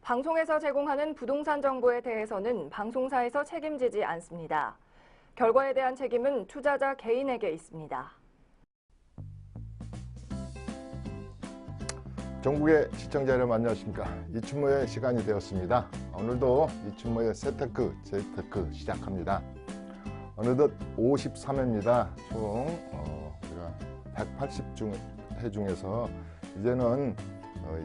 방송에서 제공하는 부동산 정보에 대해서는 방송사에서 책임지지 않습니다. 결과에 대한 책임은 투자자 개인에게 있습니다. 전국의 시청자 여러분 안녕하십니까. 이춘모의 시간이 되었습니다. 오늘도 이춘모의 세테크, 재테크 시작합니다. 어느덧 53회입니다. 총 우리가 180회 중에서 이제는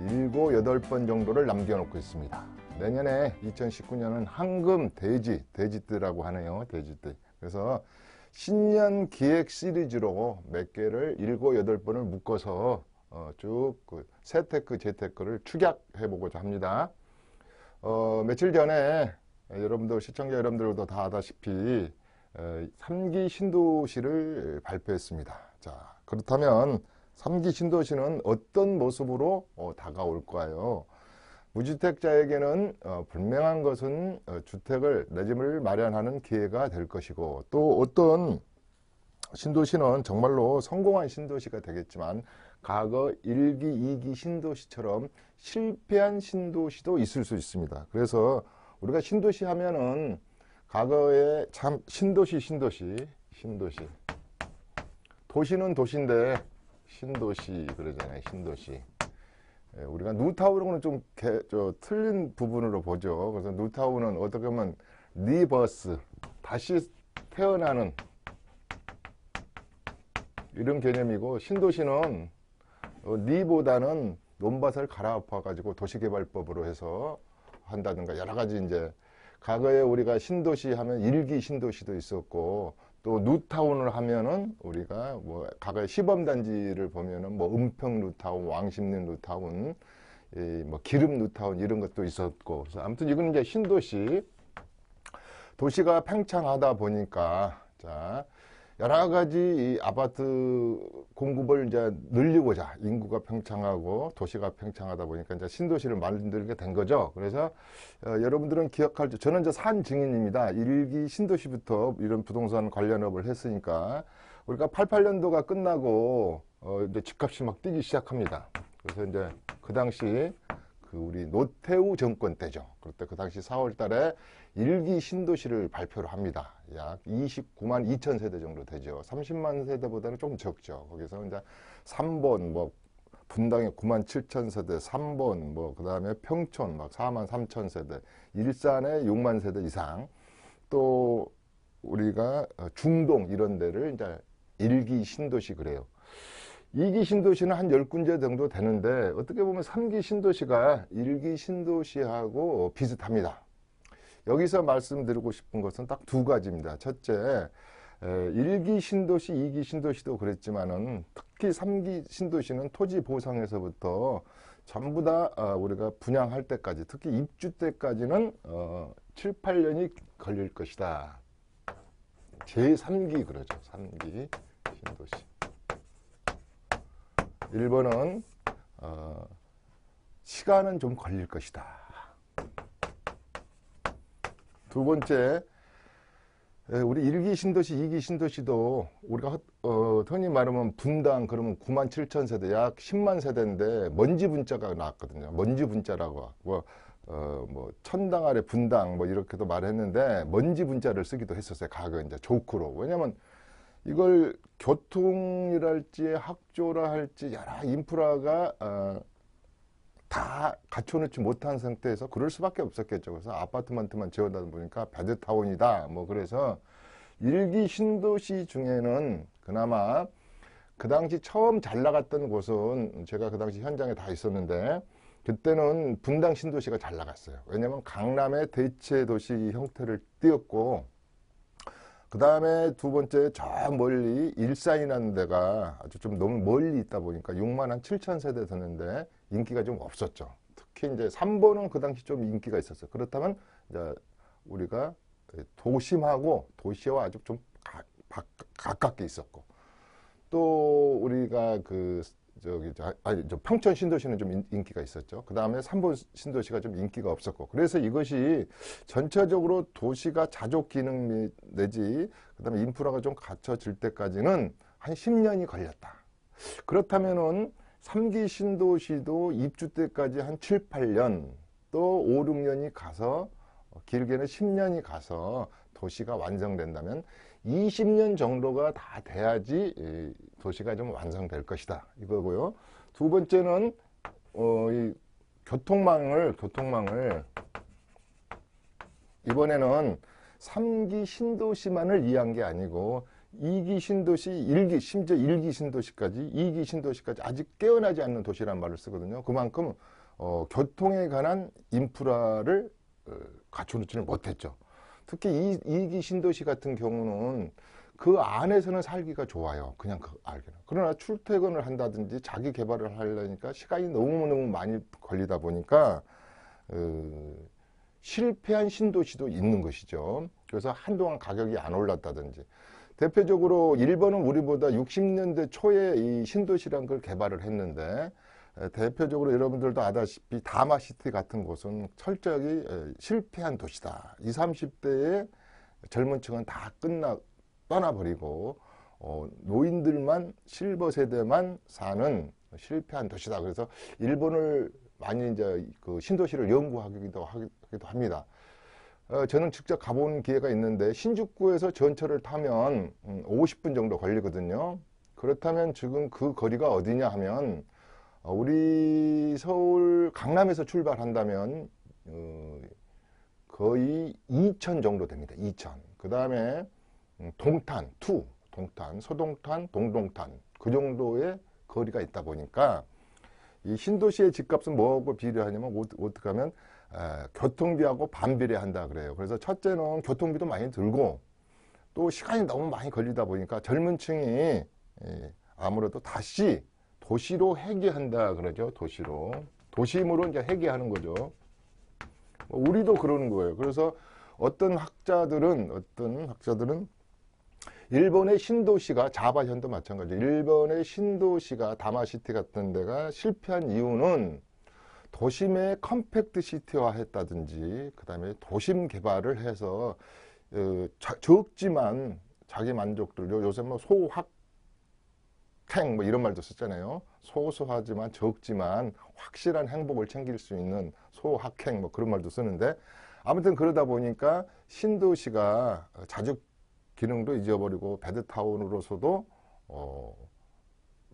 7, 8번 정도를 남겨놓고 있습니다. 내년에 2019년은 황금 돼지띠라고 하네요. 돼지띠. 그래서 신년 기획 시리즈로 몇 개를 7, 8번을 묶어서 쭉 세테크, 재테크를 축약해보고자 합니다. 며칠 전에 여러분들, 시청자 여러분들도 다 아다시피 3기 신도시를 발표했습니다. 자, 그렇다면 3기 신도시는 어떤 모습으로 다가올까요? 무주택자에게는 분명한 것은 주택을, 내 집을 마련하는 기회가 될 것이고, 또 어떤 신도시는 정말로 성공한 신도시가 되겠지만 과거 1기, 2기 신도시처럼 실패한 신도시도 있을 수 있습니다. 그래서 우리가 신도시 하면은 과거에 참 신도시 도시는 도시인데 신도시 그러잖아요. 신도시. 우리가 뉴타운은 좀 틀린 부분으로 보죠. 그래서 뉴타운은 어떻게 보면 리버스, 다시 태어나는 이런 개념이고, 신도시는 니보다는 논밭을 갈아엎어 가지고 도시개발법으로 해서 한다든가 여러 가지, 이제 과거에 우리가 신도시 하면 1기 신도시도 있었고, 또 뉴타운을 하면은 우리가 뭐 과거에 시범단지를 보면은 뭐 은평 뉴타운, 왕십리 뉴타운, 뭐 기름 뉴타운 이런 것도 있었고, 그래서 아무튼 이건 이제 신도시. 도시가 팽창하다 보니까 자, 여러 가지 이 아파트 공급을 이제 늘리고자, 인구가 팽창하고 도시가 팽창하다 보니까 이제 신도시를 만들게 된 거죠. 그래서 여러분들은 기억할, 저는 이제 산 증인입니다. 1기 신도시부터 이런 부동산 관련업을 했으니까 우리가 88년도가 끝나고 이제 집값이 막 뛰기 시작합니다. 그래서 이제 그 당시 우리 노태우 정권 때죠. 그때 그 당시 4월 달에 1기 신도시를 발표를 합니다. 약 29만 2천 세대 정도 되죠. 30만 세대보다는 조금 적죠. 거기서 이제 3번, 뭐, 분당에 9만 7천 세대, 3번, 뭐, 그 다음에 평촌 막 4만 3천 세대, 일산에 6만 세대 이상, 또 우리가 중동 이런 데를 이제 1기 신도시 그래요. 2기 신도시는 한 10군데 정도 되는데, 어떻게 보면 3기 신도시가 1기 신도시하고 비슷합니다. 여기서 말씀드리고 싶은 것은 딱 두 가지입니다. 첫째, 1기 신도시, 2기 신도시도 그랬지만은 특히 3기 신도시는 토지 보상에서부터 전부 다 우리가 분양할 때까지, 특히 입주 때까지는 7, 8년이 걸릴 것이다. 제3기 그러죠. 3기 신도시. 1번은 시간은 좀 걸릴 것이다. 두 번째, 우리 1기 신도시, 2기 신도시도 우리가 흔히 말하면 분당 그러면 9만 7천 세대, 약 10만 세대인데 먼지 분자가 나왔거든요. 먼지 분자라고 하고, 뭐 천당 아래 분당 뭐 이렇게도 말했는데 먼지 분자를 쓰기도 했었어요. 과거에 이제 조크로. 왜냐면 이걸 교통이랄지 학조라 할지 여러 인프라가 다 갖춰놓지 못한 상태에서 그럴 수밖에 없었겠죠. 그래서 아파트먼트만 지어다 보니까 배드타운이다. 뭐 그래서 1기 신도시 중에는 그나마 그 당시 처음 잘 나갔던 곳은, 제가 그 당시 현장에 다 있었는데 그때는 분당 신도시가 잘 나갔어요. 왜냐하면 강남의 대체 도시 형태를 띄었고, 그 다음에 두 번째 저 멀리 일산이라는 데가 아주 좀 너무 멀리 있다 보니까 6만 한 7천 세대 되는데 인기가 좀 없었죠. 특히 이제 3번은 그 당시 좀 인기가 있었어요. 그렇다면 이제 우리가 도심하고 도시와 아주 좀 가깝게 있었고, 또 우리가 그 저 평촌 신도시는 좀 인기가 있었죠. 그 다음에 삼본 신도시가 좀 인기가 없었고, 그래서 이것이 전체적으로 도시가 자족 기능 내지 그 다음에 인프라가 좀 갖춰질 때까지는 한 10년이 걸렸다. 그렇다면은 3기 신도시도 입주 때까지 한 7, 8년 또 5, 6년이 가서 길게는 10년이 가서 도시가 완성된다면 20년 정도가 다 돼야지 도시가 좀 완성될 것이다, 이거고요. 두 번째는 이 교통망을 이번에는 3기 신도시만을 이해한 게 아니고 2기 신도시, 1기, 심지어 1기 신도시까지, 2기 신도시까지 아직 깨어나지 않는 도시란 말을 쓰거든요. 그만큼 교통에 관한 인프라를 갖춰놓지는 못했죠. 특히 2기 신도시 같은 경우는 그 안에서는 살기가 좋아요. 그냥 알기는. 그러나 출퇴근을 한다든지 자기 개발을 하려니까 시간이 너무너무 많이 걸리다 보니까 실패한 신도시도 있는 것이죠. 그래서 한동안 가격이 안 올랐다든지. 대표적으로 일본은 우리보다 60년대 초에 이 신도시란 걸 개발을 했는데, 대표적으로 여러분들도 아다시피 다마시티 같은 곳은 철저히 실패한 도시다. 20, 30대의 젊은 층은 다 떠나버리고 노인들만, 실버 세대만 사는 실패한 도시다. 그래서 일본을 많이 이제 그 신도시를 연구하기도 합니다. 저는 직접 가본 기회가 있는데 신주쿠에서 전철을 타면 50분 정도 걸리거든요. 그렇다면 지금 그 거리가 어디냐 하면 우리 서울 강남에서 출발한다면 거의 2천 정도 됩니다. 2천. 그 다음에 동탄, 소동탄, 동동탄 그 정도의 거리가 있다 보니까 이 신도시의 집값은 뭐하고 비례하냐면 어떻게 하면 교통비하고 반비례한다 그래요. 그래서 첫째는 교통비도 많이 들고 또 시간이 너무 많이 걸리다 보니까 젊은 층이 아무래도 다시 도시로 회귀한다 그러죠. 도심으로 이제 회귀하는 거죠. 우리도 그러는 거예요. 그래서 어떤 학자들은 일본의 신도시가, 자바현도 마찬가지예요. 일본의 신도시가 다마시티 같은 데가 실패한 이유는 도심의 컴팩트 시티화 했다든지 그 다음에 도심 개발을 해서 적지만 자기 만족들요. 요새 뭐 소확행 뭐 이런 말도 썼잖아요. 소소하지만 적지만 확실한 행복을 챙길 수 있는 소확행 뭐 그런 말도 쓰는데, 아무튼 그러다 보니까 신도시가 자주 기능도 잊어버리고 배드타운으로서도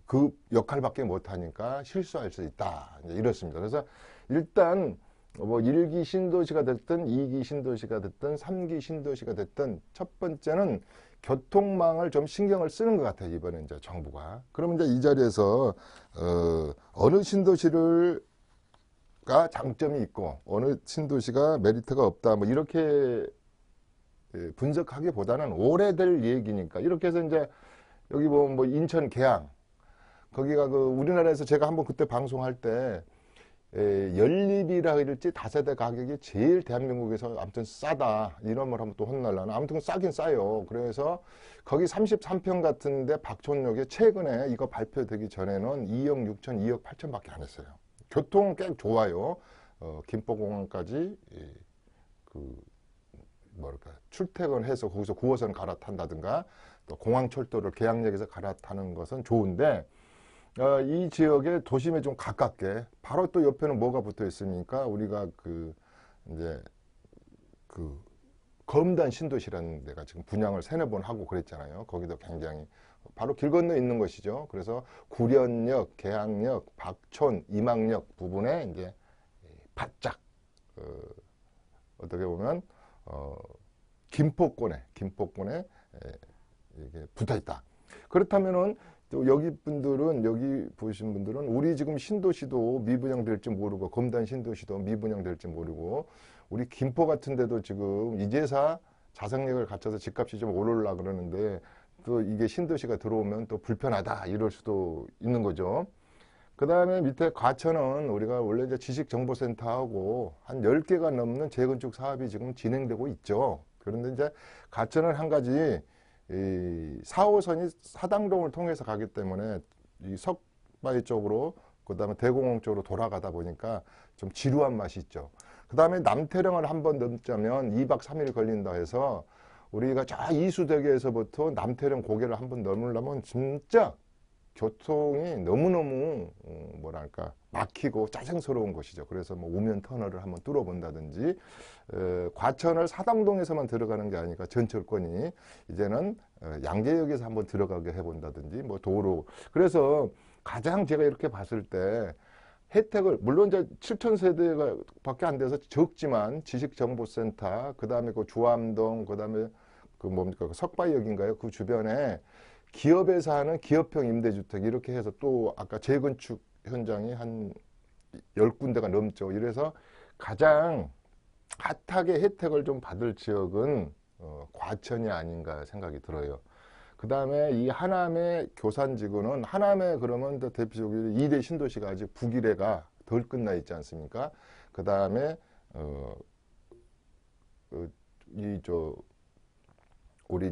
그 역할밖에 못하니까 실수할 수 있다, 이렇습니다. 그래서 일단 뭐 1기 신도시가 됐든 2기 신도시가 됐든 3기 신도시가 됐든 첫 번째는 교통망을 좀 신경을 쓰는 것 같아요, 이번에 이제 정부가. 그러면 이제 이 자리에서 어느 신도시가 장점이 있고 어느 신도시가 메리트가 없다, 뭐 이렇게 분석하기보다는 오래될 얘기니까 이렇게 해서 이제 여기 뭐 인천 계양, 거기가 그 우리나라에서 제가 한번 그때 방송할 때 연립이라 그럴지 다세대 가격이 제일 대한민국에서 아무튼 싸다 이런 말 하면 또 혼날라나, 아무튼 싸긴 싸요. 그래서 거기 33평 같은데 박촌역에 최근에 이거 발표되기 전에는 2억 6천 2억 8천 밖에 안 했어요. 교통은 꽤 좋아요. 김포공항까지 출퇴근해서 거기서 9호선 갈아탄다든가 또 공항철도를 계양역에서 갈아타는 것은 좋은데, 이 지역의 도심에 좀 가깝게 바로 또 옆에는 뭐가 붙어 있습니까? 우리가 이제 검단 신도시라는 데가 지금 분양을 3, 4번 하고 그랬잖아요. 거기도 굉장히 바로 길 건너 있는 것이죠. 그래서 구련역, 계양역, 박촌, 임학역 부분에 이제 바짝 어떻게 보면 김포권에 이게 붙어 있다. 그렇다면은 또 여기 보신 분들은 우리 지금 신도시도 미분양될지 모르고 검단 신도시도 미분양될지 모르고 우리 김포 같은 데도 지금 이제사 자생력을 갖춰서 집값이 좀 오르려 그러는데 또 이게 신도시가 들어오면 또 불편하다 이럴 수도 있는 거죠. 그 다음에 밑에 과천은 우리가 원래 이제 지식정보센터하고 한 10개가 넘는 재건축 사업이 지금 진행되고 있죠. 그런데 이제 과천은 한 가지 이 4호선이 사당동을 통해서 가기 때문에 석바위 쪽으로 그다음에 대공원 쪽으로 돌아가다 보니까 좀 지루한 맛이 있죠. 그다음에 남태령을 한번 넘자면 2박 3일 걸린다 해서 우리가 저 이수대교에서부터 남태령 고개를 한번 넘으려면 진짜 교통이 너무너무 뭐랄까 막히고 짜증스러운 곳이죠. 그래서 뭐 우면 터널을 한번 뚫어본다든지 과천을 사당동에서만 들어가는 게 아니라 전철권이 이제는 양재역에서 한번 들어가게 해본다든지 뭐 도로. 그래서 가장 제가 이렇게 봤을 때 혜택을 물론 이제 7,000세대가 밖에 안 돼서 적지만 지식정보센터 그다음에 그 주암동 그다음에 그 뭡니까 그 석바위역인가요? 그 주변에 기업에서 하는 기업형 임대주택 이렇게 해서 또 아까 재건축 현장이 한 10군데가 넘죠. 이래서 가장 핫하게 혜택을 좀 받을 지역은 과천이 아닌가 생각이 들어요. 그 다음에 이 하남의 교산지구는 하남에 그러면 대표적으로 2대 신도시가 아직 북일해가 덜 끝나 있지 않습니까? 그 다음에 우리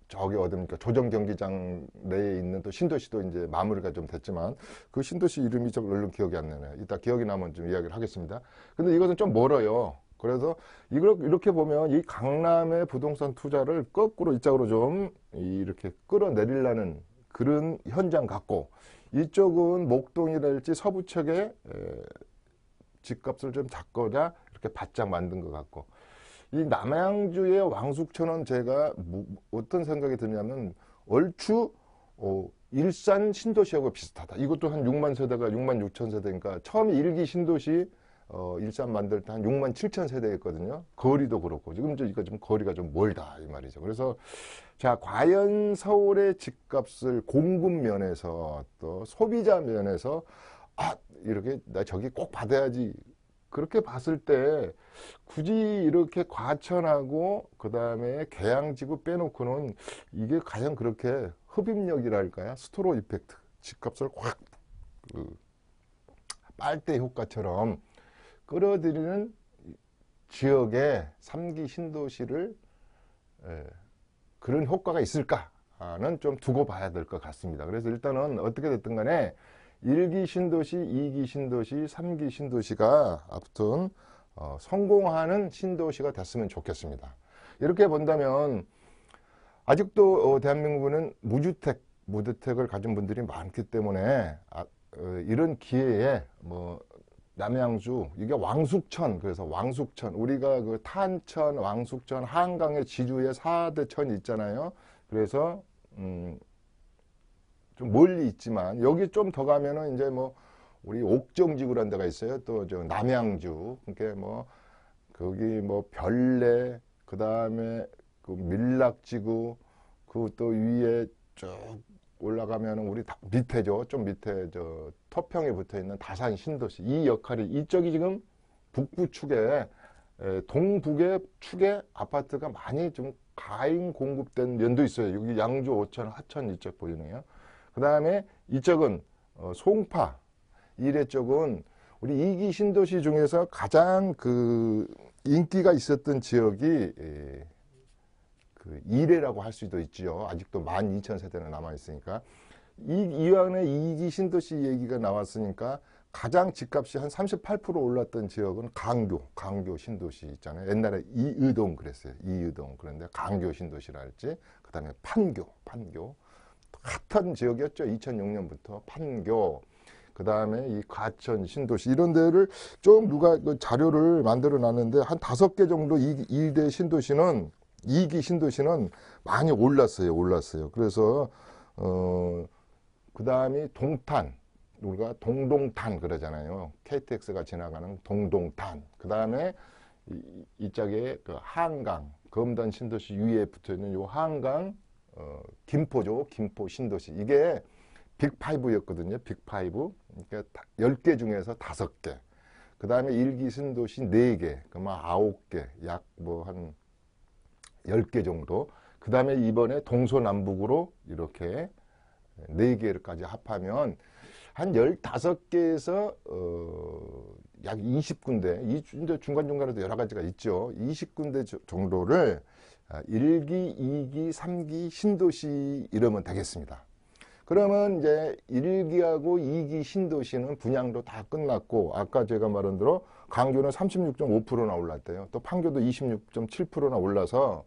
저기 어딥니까 조정 경기장 내에 있는 또 신도시도 이제 마무리가 좀 됐지만 그 신도시 이름이 좀 얼른 기억이 안 나네요. 이따 기억이 나면 좀 이야기를 하겠습니다. 근데 이것은 좀 멀어요. 그래서 이렇게 보면 이 강남의 부동산 투자를 거꾸로 이쪽으로 좀 이렇게 끌어내리려는 그런 현장 같고 이쪽은 목동이랄지 서부측에 집값을 좀 잡고자 이렇게 바짝 만든 것 같고 이 남양주의 왕숙천은 제가 어떤 생각이 드냐면 얼추 일산 신도시하고 비슷하다. 이것도 한 6만 세대가 6만 6천 세대니까 처음에 1기 신도시 일산 만들 때 한 6만 7천 세대였거든요. 거리도 그렇고 지금 이거 좀 거리가 좀 멀다 이 말이죠. 그래서 자 과연 서울의 집값을 공급 면에서 또 소비자 면에서 이렇게 나 저기 꼭 받아야지. 그렇게 봤을 때 굳이 이렇게 과천하고 그 다음에 계양지구 빼놓고는 이게 과연 그렇게 흡입력이랄까요? 스트로 이펙트, 집값을 확 빨대 효과처럼 끌어들이는 지역의 3기 신도시를 그런 효과가 있을까는 좀 두고 봐야 될 것 같습니다. 그래서 일단은 어떻게 됐든 간에 1기 신도시, 2기 신도시, 3기 신도시가 아무튼 성공하는 신도시가 됐으면 좋겠습니다. 이렇게 본다면 아직도 대한민국은 무주택을 가진 분들이 많기 때문에 이런 기회에 뭐 남양주 이게 왕숙천 그래서 왕숙천 우리가 그 탄천, 왕숙천, 한강의 지주의 4대 천이 있잖아요. 그래서 좀 멀리 있지만 여기 좀 더 가면은 이제 뭐 우리 옥정지구라는 데가 있어요. 또 저 남양주 그러니까 뭐 거기 뭐 별내 그 다음에 그 밀락지구 그 또 위에 쭉 올라가면은 우리 밑에죠. 좀 밑에 저 토평에 붙어 있는 다산 신도시 이 역할이 이쪽이 지금 북부 축에 동북의 축에 아파트가 많이 좀 가임 공급된 면도 있어요. 여기 양주, 오천, 하천 이쪽 보이네요. 그 다음에 이쪽은 송파, 이래 쪽은 우리 2기 신도시 중에서 가장 그 인기가 있었던 지역이 그 이래라고 할 수도 있지요. 아직도 12,000세대는 남아있으니까. 이왕에 2기 신도시 얘기가 나왔으니까 가장 집값이 한 38% 올랐던 지역은 강교 신도시 있잖아요. 옛날에 이의동 그랬어요. 이의동. 그런데 강교 신도시라 할지, 그 다음에 판교. 핫한 지역이었죠. 2006년부터 판교. 그 다음에 이 과천 신도시 이런 데를 좀 누가 그 자료를 만들어 놨는데 한 5개 정도 2대 신도시는 2기 신도시는 많이 올랐어요. 그래서 그 다음이 동탄. 우리가 동동탄 그러잖아요. KTX가 지나가는 동동탄. 그 다음에 이쪽에 그 한강, 검단 신도시 위에 붙어 있는 요 한강, 김포죠. 김포 신도시. 이게 빅5였거든요. 빅5. 그러니까 10개 중에서 5개. 그 다음에 1기 신도시 4개. 그러면 9개. 약 뭐 한 10개 정도. 그 다음에 이번에 동서남북으로 이렇게 4개까지 합하면 한 15개에서 약 20군데, 이 중간중간에도 여러 가지가 있죠. 20군데 정도를 1기, 2기, 3기 신도시 이러면 되겠습니다. 그러면 이제 1기하고 2기 신도시는 분양도 다 끝났고, 아까 제가 말한 대로 강주는 36.5%나 올랐대요. 또 판교도 26.7%나 올라서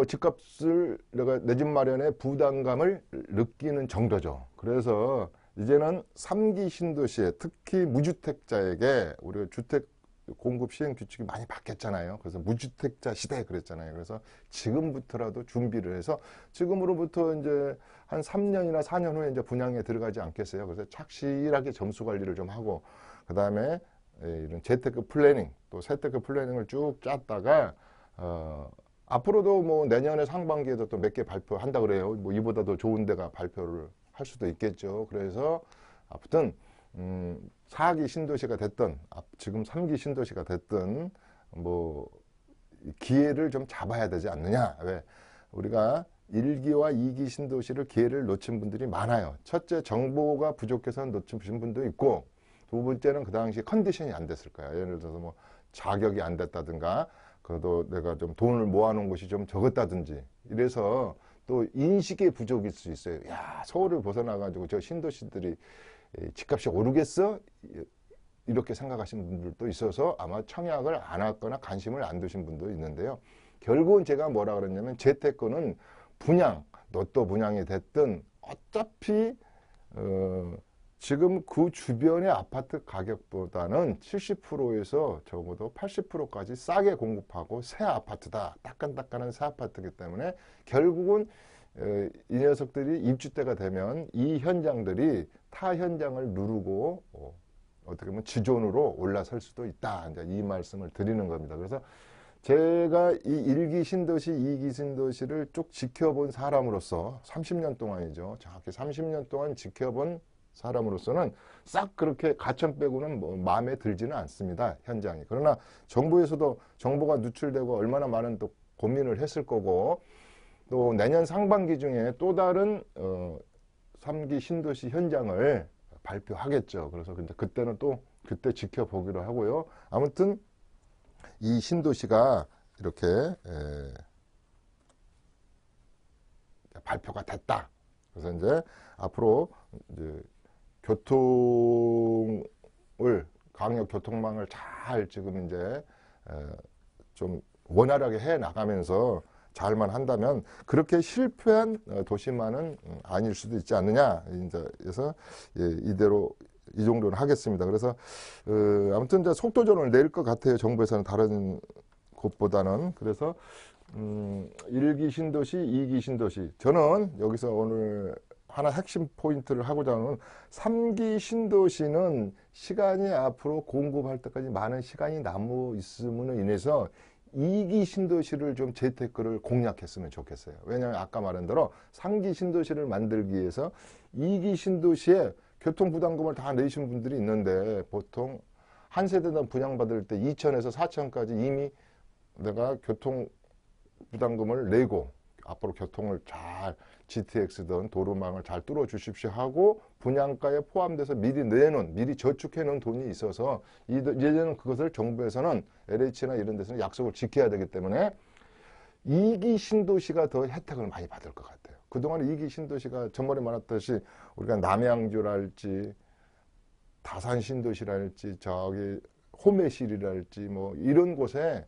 집값을 내가 내 집 마련에 부담감을 느끼는 정도죠. 그래서 이제는 3기 신도시에 특히 무주택자에게 우리가 주택 공급 시행 규칙이 많이 바뀌었잖아요. 그래서 무주택자 시대 그랬잖아요. 그래서 지금부터라도 준비를 해서 지금으로부터 이제 한 3년이나 4년 후에 이제 분양에 들어가지 않겠어요. 그래서 착실하게 점수 관리를 좀 하고, 그 다음에 이런 재테크 플래닝, 또 세테크 플래닝을 쭉 짰다가 앞으로도 뭐 내년에 상반기에도 또 몇 개 발표한다 그래요. 뭐 이보다 더 좋은 데가 발표를 할 수도 있겠죠. 그래서 아무튼 4기 신도시가 됐든 지금 3기 신도시가 됐든 뭐 기회를 좀 잡아야 되지 않느냐. 왜? 우리가 1기와 2기 신도시를 기회를 놓친 분들이 많아요. 첫째, 정보가 부족해서 놓친 분도 있고, 두 번째는 그 당시 컨디션이 안 됐을 거예요. 예를 들어서 뭐 자격이 안 됐다든가, 그래도 내가 좀 돈을 모아놓은 곳이 좀 적었다든지, 이래서 또 인식의 부족일 수 있어요. 야, 서울을 벗어나가지고 저 신도시들이 집값이 오르겠어? 이렇게 생각하시는 분들도 있어서 아마 청약을 안 했거나 관심을 안 두신 분도 있는데요. 결국은 제가 뭐라 그랬냐면, 재테크는 분양, 로또 분양이 됐든 어차피 지금 그 주변의 아파트 가격보다는 70%에서 적어도 80%까지 싸게 공급하고 새 아파트다. 따끈따끈한 새 아파트이기 때문에 결국은 이 녀석들이 입주때가 되면 이 현장들이 타 현장을 누르고 어떻게 보면 지존으로 올라설 수도 있다. 이제 이 말씀을 드리는 겁니다. 그래서 제가 이 1기 신도시, 2기 신도시를 쭉 지켜본 사람으로서 30년 동안이죠. 정확히 30년 동안 지켜본 사람으로서는 싹 그렇게 가천 빼고는 뭐 마음에 들지는 않습니다. 현장이. 그러나 정부에서도 정보가 누출되고 얼마나 많은 또 고민을 했을 거고, 또 내년 상반기 중에 또 다른 3기 신도시 현장을 발표하겠죠. 그래서 근데 그때는 또 그때 지켜보기로 하고요. 아무튼 이 신도시가 이렇게 발표가 됐다. 그래서 이제 앞으로 이제 교통을, 강력 교통망을 잘 지금 이제 좀 원활하게 해 나가면서 잘만 한다면 그렇게 실패한 도시만은 아닐 수도 있지 않느냐. 이제 그래서 이대로 이 정도는 하겠습니다. 그래서 아무튼 이제 속도전을 낼 것 같아요. 정부에서는 다른 곳보다는. 그래서 1기 신도시, 2기 신도시. 저는 여기서 오늘 하나 핵심 포인트를 하고자 하는 3기 신도시는 시간이 앞으로 공급할 때까지 많은 시간이 남아 있음으로 인해서 2기 신도시를 좀 재테크를 공략했으면 좋겠어요. 왜냐하면 아까 말한 대로 3기 신도시를 만들기 위해서 2기 신도시에 교통부담금을 다 내신 분들이 있는데, 보통 한 세대당 분양받을 때 2천에서 4천까지 이미 내가 교통부담금을 내고 앞으로 교통을 잘 GTX든 도로망을 잘 뚫어 주십시오 하고 분양가에 포함돼서 미리 저축해 놓은 돈이 있어서 이제는 그것을 정부에서는 LH나 이런 데서는 약속을 지켜야 되기 때문에 2기 신도시가 더 혜택을 많이 받을 것 같아요. 그동안 2기 신도시가 전번에 말했듯이 우리가 남양주랄지 다산 신도시랄지 저기 호메실이랄지 뭐 이런 곳에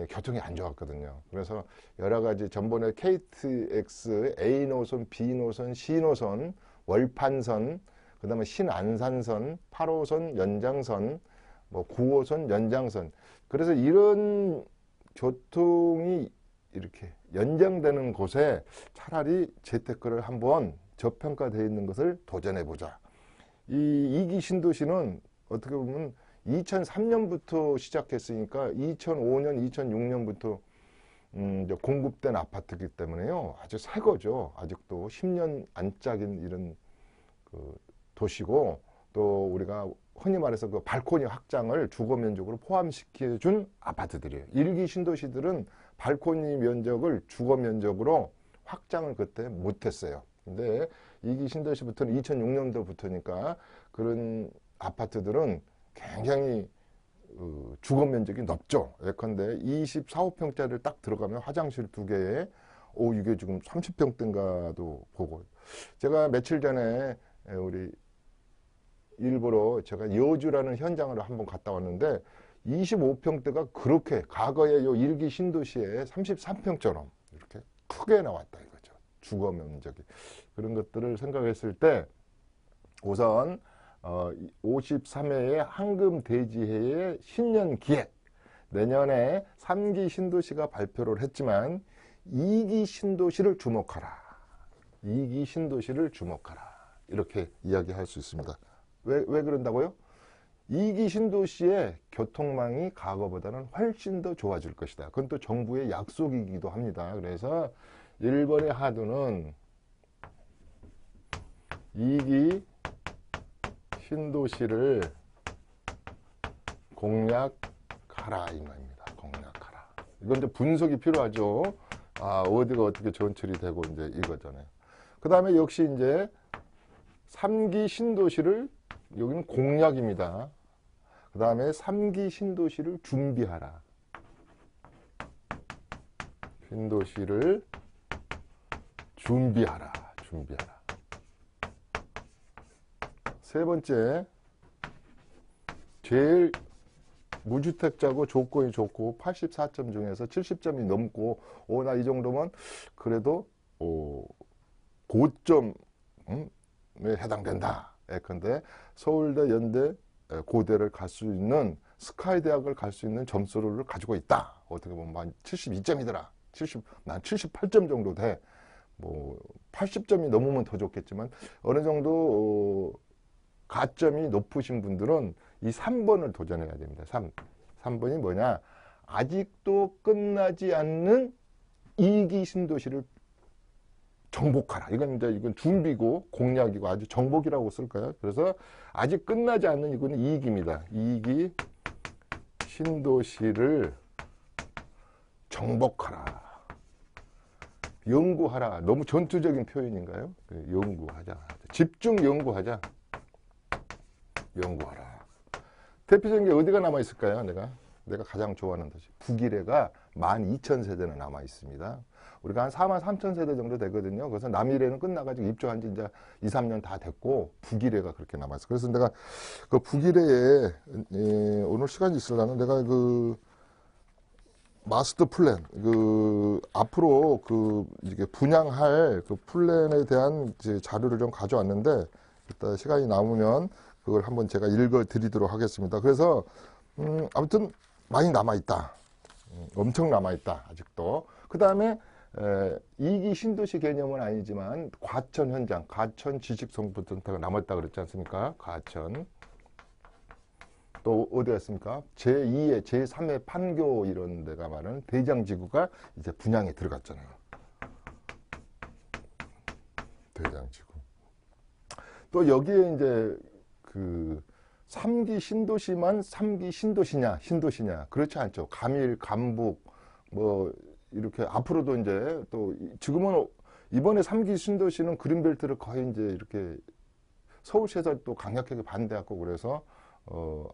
교통이 안 좋았거든요. 그래서 여러 가지 전번에 KTX A 노선, B 노선, C 노선, 월판선, 그 다음에 신안산선, 8호선 연장선, 뭐 9호선 연장선. 그래서 이런 교통이 이렇게 연장되는 곳에 차라리 재테크를 한번 저평가되어 있는 것을 도전해보자. 이 2기 신도시는 어떻게 보면 2003년부터 시작했으니까 2005년, 2006년부터 이제 공급된 아파트이기 때문에요. 아주 새 거죠. 아직도 10년 안짝인 이런 그 도시고, 또 우리가 흔히 말해서 그 발코니 확장을 주거 면적으로 포함시켜 준 아파트들이에요. 1기 신도시들은 발코니 면적을 주거 면적으로 확장을 그때 못했어요. 근데 2기 신도시부터는 2006년도부터니까 그런 아파트들은 굉장히 주거 면적이 넓죠. 예컨대 24, 5평짜리를 딱 들어가면 화장실 2개에 오, 이게 지금 30평대인가도 보고. 제가 며칠 전에 우리 일부러 제가 여주라는 현장으로 한번 갔다 왔는데 25평대가 그렇게 과거에 요 일기 신도시에 33평처럼 이렇게 크게 나왔다 이거죠. 주거 면적이. 그런 것들을 생각했을 때 우선 53회의 황금대지해의 신년 기획, 내년에 3기 신도시가 발표를 했지만 2기 신도시를 주목하라. 2기 신도시를 주목하라. 이렇게 이야기할 수 있습니다. 왜 그런다고요? 2기 신도시의 교통망이 과거보다는 훨씬 더 좋아질 것이다. 그건 또 정부의 약속이기도 합니다. 그래서 1번의 하두는 2기 신도시를 공략하라 이 말입니다. 공략하라. 이건 이제 분석이 필요하죠. 아, 어디가 어떻게 전철이 되고 이제 이거잖아요. 그 다음에 역시 이제 3기 신도시를 여기는 공략입니다. 그 다음에 3기 신도시를 준비하라. 신도시를 준비하라. 세 번째, 제일 무주택자고 조건이 좋고 84점 중에서 70점이 넘고 나 이 정도면 그래도 고점에 해당된다. 예컨대 서울대, 연대, 고대를 갈 수 있는 스카이 대학을 갈 수 있는 점수를 가지고 있다. 어떻게 보면 한 72점이더라. 난 78점 정도 돼. 뭐 80점이 넘으면 더 좋겠지만 어느 정도 가점이 높으신 분들은 이 3번을 도전해야 됩니다. 3번이 뭐냐? 아직도 끝나지 않는 2기 신도시를 정복하라. 이건 준비고 공략이고 아주 정복이라고 쓸까요? 그래서 아직 끝나지 않는 이거는 2기입니다. 2기 신도시를 정복하라. 연구하라. 너무 전투적인 표현인가요? 연구하자. 집중 연구하자. 연구하라. 대표적인 게 어디가 남아 있을까요? 내가 가장 좋아하는 도시. 북일해가 12,000세대나 남아 있습니다. 우리가 한 43,000세대 정도 되거든요. 그래서 남일해는 끝나가지고 입주한 지 이제 2, 3년 다 됐고, 북일해가 그렇게 남아있어요. 그래서 내가 그 북일해에, 오늘 시간이 있으려면 내가 그 마스터 플랜, 앞으로 이게 분양할 그 플랜에 대한 이제 자료를 좀 가져왔는데, 이따 시간이 남으면 그걸 한번 제가 읽어 드리도록 하겠습니다. 그래서, 아무튼 많이 남아있다. 엄청 남아있다. 아직도. 그 다음에 2기 신도시 개념은 아니지만 과천 현장, 과천 지식정보센터가 남았다 그랬지 않습니까? 과천. 또 어디가 있습니까? 제2회, 제3회 판교 이런 데가 말하는 대장지구가 이제 분양에 들어갔잖아요. 대장지구. 또 여기에 이제 3기 신도시만 3기 신도시냐? 그렇지 않죠. 감일, 감북, 뭐, 이렇게 앞으로도 이제 또 지금은 이번에 3기 신도시는 그린벨트를 거의 이제 이렇게 서울시에서 또 강력하게 반대하고 그래서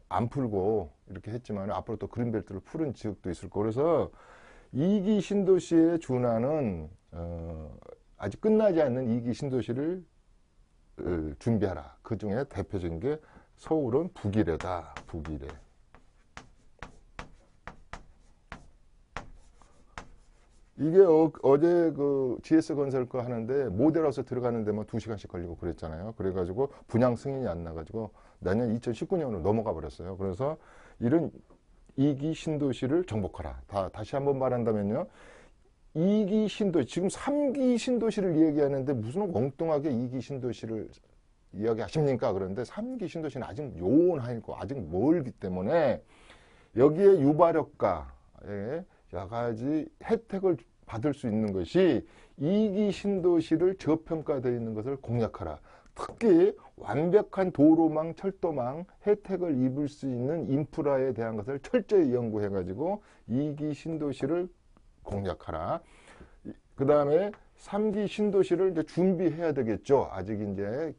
안 풀고 이렇게 했지만 앞으로 또 그린벨트를 푸는 지역도 있을 거고 그래서 2기 신도시에 준하는 아직 끝나지 않는 2기 신도시를 준비하라. 그 중에 대표적인 게 서울은 북일해다. 북일해. 이게 어제 그 GS건설 거 하는데 모델하우스 들어가는 데만 2시간씩 걸리고 그랬잖아요. 그래가지고 분양 승인이 안 나가지고 내년 2019년으로 넘어가 버렸어요. 그래서 이런 2기 신도시를 정복하라. 다시 한번 말한다면요. 2기 신도시, 지금 3기 신도시를 얘기하는데 무슨 엉뚱하게 2기 신도시를 이야기하십니까? 그런데 3기 신도시는 아직 요원하고 아직 멀기 때문에 여기에 유발효과에 여러 가지 혜택을 받을 수 있는 것이 2기 신도시를 저평가되어 있는 것을 공략하라. 특히 완벽한 도로망, 철도망 혜택을 입을 수 있는 인프라에 대한 것을 철저히 연구해가지고 2기 신도시를 공략하라. 그 다음에 3기 신도시를 이제 준비해야 되겠죠. 아직 이제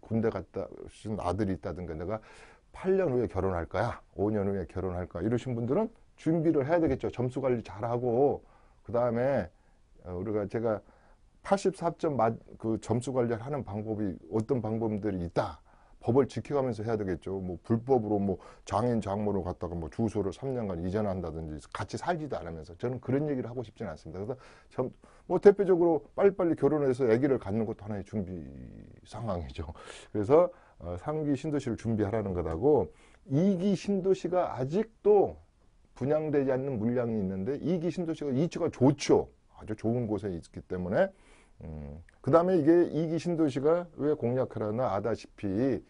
군대 갔다 오신 아들이 있다든가 내가 8년 후에 결혼할 거야, 5년 후에 결혼할 거야 이러신 분들은 준비를 해야 되겠죠. 점수 관리 잘하고 그 다음에 우리가 제가 84점 그 점수 관리를 하는 방법이 어떤 방법들이 있다. 법을 지켜가면서 해야 되겠죠. 뭐 불법으로 뭐 장인 장모를 갖다가 뭐 주소를 3년간 이전한다든지 같이 살지도 않으면서 저는 그런 얘기를 하고 싶지는 않습니다. 그래서 뭐 대표적으로 빨리빨리 결혼해서 아기를 갖는 것도 하나의 준비 상황이죠. 그래서 3기 신도시를 준비하라는 것하고 2기 신도시가 아직도 분양되지 않는 물량이 있는데 2기 신도시가 이치가 좋죠. 아주 좋은 곳에 있기 때문에 그 다음에 이게 2기 신도시가 왜 공략하라나 아다시피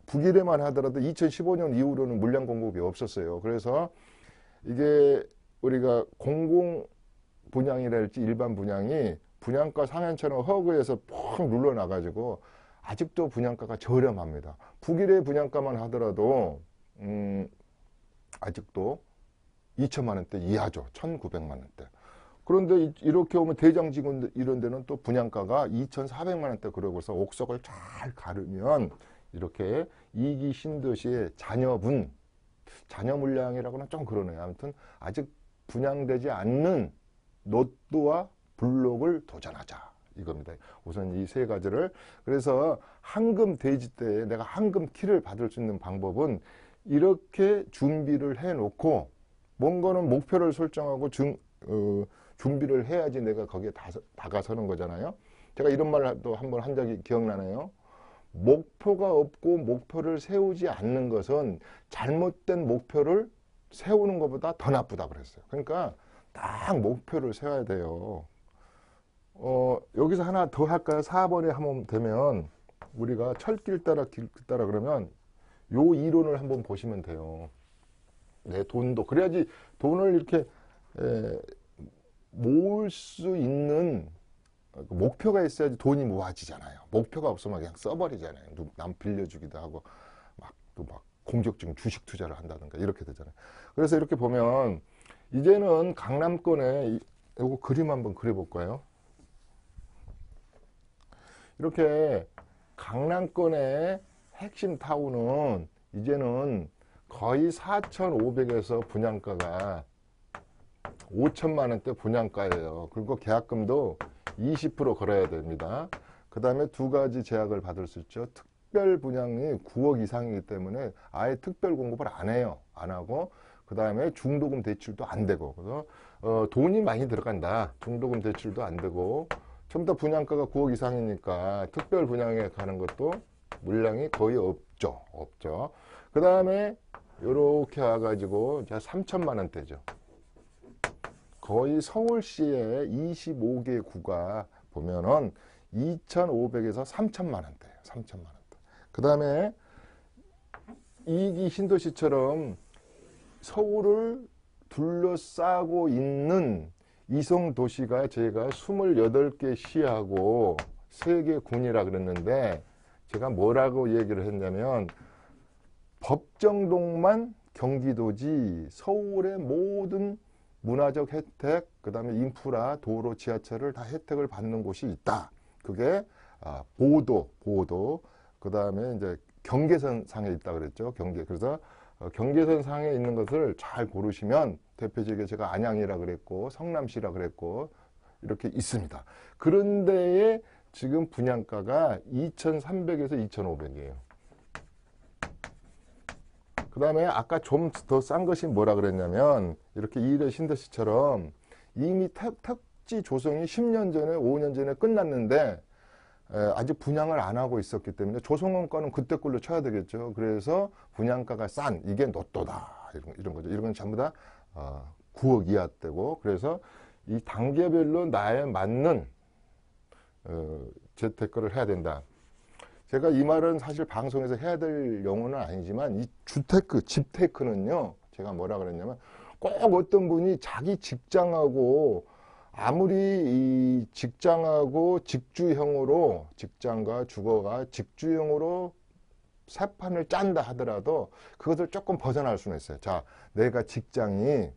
북일에만 하더라도 2015년 이후로는 물량 공급이 없었어요. 그래서 이게 우리가 공공 분양이랄지 일반 분양이 분양가 상한처럼 허그에서 퍽 눌러나가지고 아직도 분양가가 저렴합니다. 북일의 분양가만 하더라도 아직도 2천만 원대 이하죠. 1,900만 원대. 그런데 이렇게 오면 대장지구 이런 데는 또 분양가가 2,400만 원대 그러고 서 옥석을 잘 가르면 이렇게 2기 신도시의 자녀분, 자녀 물량이라고는 좀 그러네요. 아무튼 아직 분양되지 않는 노트와 블록을 도전하자 이겁니다. 우선 이 세 가지를. 그래서 황금 대지 때에 내가 황금 키를 받을 수 있는 방법은 이렇게 준비를 해놓고 뭔가는 목표를 설정하고 준비를 해야지 내가 거기에 다가서는 거잖아요. 제가 이런 말을 또 한 번 한 적이 기억나네요. 목표가 없고 목표를 세우지 않는 것은 잘못된 목표를 세우는 것보다 더 나쁘다 그랬어요. 그러니까 딱 목표를 세워야 돼요. 여기서 하나 더 할까요? 4번에 한번 되면 우리가 철길 따라 길 따라 그러면 요 이론을 한번 보시면 돼요. 내 돈도 그래야지 돈을 이렇게 모을 수 있는 목표가 있어야지 돈이 모아지잖아요. 목표가 없으면 그냥 써버리잖아요. 남 빌려주기도 하고 또 막 공적적인 주식 투자를 한다든가 이렇게 되잖아요. 그래서 이렇게 보면 이제는 강남권에 이거 그림 한번 그려볼까요? 이렇게 강남권의 핵심 타운은 이제는 거의 4,500에서 분양가가 5천만 원대 분양가예요. 그리고 계약금도 20% 걸어야 됩니다. 그 다음에 두 가지 제약을 받을 수 있죠. 특별 분양이 9억 이상이기 때문에 아예 특별 공급을 안 해요. 안 하고 그 다음에 중도금 대출도 안 되고 그래서 돈이 많이 들어간다. 중도금 대출도 안 되고 좀 더 분양가가 9억 이상이니까 특별 분양에 가는 것도 물량이 거의 없죠. 그 다음에 이렇게 와가지고 3천만 원대죠. 거의 서울시의 25개 구가 보면은 2,500에서 3천만 원대예요. 3천만 원대. 그 다음에 2기 신도시처럼 서울을 둘러싸고 있는 이성 도시가 제가 28개 시하고 3개 군이라 그랬는데 제가 뭐라고 얘기를 했냐면 법정동만 경기도지 서울의 모든 문화적 혜택, 그 다음에 인프라, 도로, 지하철을 다 혜택을 받는 곳이 있다. 그게 보도, 그 다음에 이제 경계선 상에 있다 그랬죠. 그래서 경계선 상에 있는 것을 잘 고르시면 대표적으로 제가 안양이라 그랬고 성남시라 그랬고 이렇게 있습니다. 그런데에 지금 분양가가 2,300에서 2,500이에요. 그 다음에 아까 좀 더 싼 것이 뭐라 그랬냐면 이렇게 2대 신도시처럼 이미 택지 조성이 10년 전에 5년 전에 끝났는데 아직 분양을 안 하고 있었기 때문에 조성원가는 그때 걸로 쳐야 되겠죠. 그래서 분양가가 싼 이게 노또다 이런 거죠. 이런 건 전부 다 9억 이하대고 그래서 이 단계별로 나에 맞는 재테크를 해야 된다. 제가 이 말은 사실 방송에서 해야 될 용어는 아니지만 이 집테크는요. 제가 뭐라 그랬냐면 꼭 어떤 분이 자기 직장하고 아무리 이 직장하고 직주형으로 직장과 주거가 직주형으로 새 판을 짠다 하더라도 그것을 조금 벗어날 수는 있어요. 자, 내가 직장이